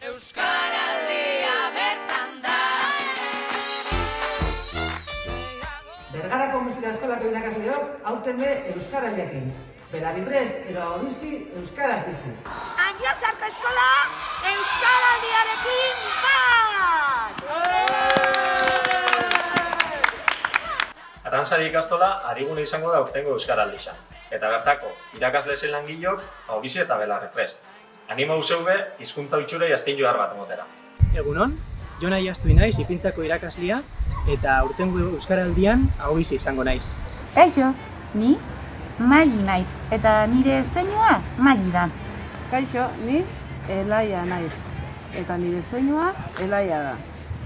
Euskaraldia bertan da. Bergarako musika eskolako irakasleok aurten be Euskaraldiakin. Belarriprest ero bizi euskaraz bizi. Angiozarko eskola Euskaraldiarekin bat! Arantzadi ikastola adigune izango da urtengo Euskaraldian. Eta bertako irakasle zen langilok bizi eta Belarriprest. Animo zeube hizkuntza ohiturei astin johar bat emotera. Egunon, Jon Aiaztu naiz ipintzako irakaslia eta urtengo Euskaraldian bizi izango naiz. Eixo, ni Maili naiz, eta nire zeinua Maili da. Kaixo, ni Elaia naiz, eta nire zeinua Elaia da.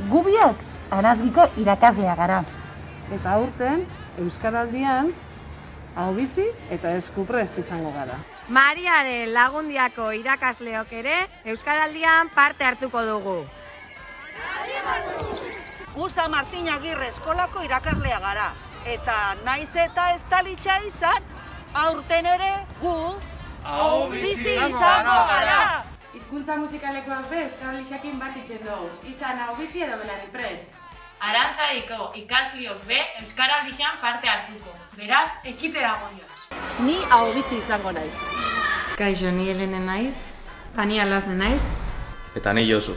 Gu biak Arazgiko irakaslea gara. Eta aurten, Euskaraldian, bizi eta eskuprest izango gara. Mariaren Lagundiako irakasleok ere Euskaraldian parte hartuko dugu. Gu San Martin Agirre eskolako irakaslea gara. Eta naiz eta ez talitxa izan, aurten ere gu bizi izango gara. Hizkuntza musikalekoak be Euskaraldiakin bat itzen dugu, izan bizi edo Belarriprest. Arantzadiko ikasliok be Euskaraldian parte hartuko, beraz, ekitera godioz. Ni bizi izango naiz. Kaixo, ni Helene naiz, ni Alazne naiz. Eta ni Josu.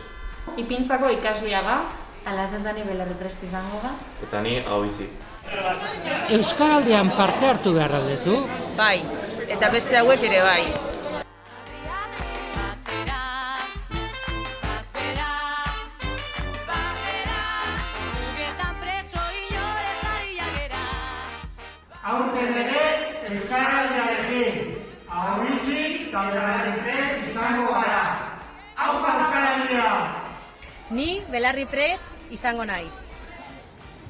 Ipintzako ikaslea ga. Alazen da ni Belarriprest izango ga. Eta ni bizi. Euskaraldian parte hartu behar aldezu? Bai, eta beste hauek ere bai. Aurten ere Euskaraldiarekin, bizi eta Belarriprest izango gara. Aupa Euskaraldia! Ni Belarriprest izango naiz.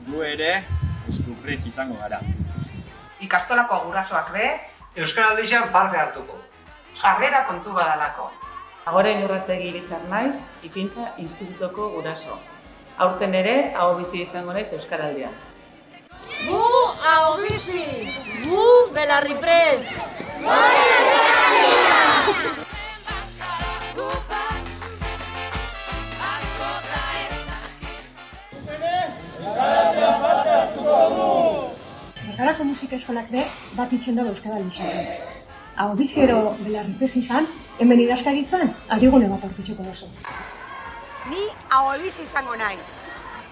Gu ere eskuprest izango gara. Ikastolako gurasoak be Euskaraldian parte hartuko. Jarrera kontu badalako. Agora Ingurrategi Irizar naiz, ipintza institutoko guraso. Aurten ere, bizi izango naiz Euskaraldian. Gu bizi! Gu Belarriprest! Gu Euskaraldia! Bergarako musika eskolak be bat itzen dugu Euskaraldian. Bizi ero Belarriprest izan, hemen iraskaritzan arigune bat aurkituko duzu. Ni bizi izango naiz.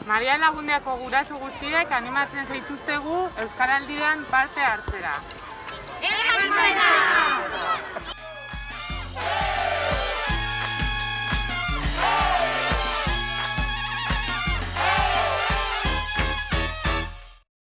Marian Lagundiako guraso guztiek animatzen zaituztegu Euskaraldian parte hartzera. Eman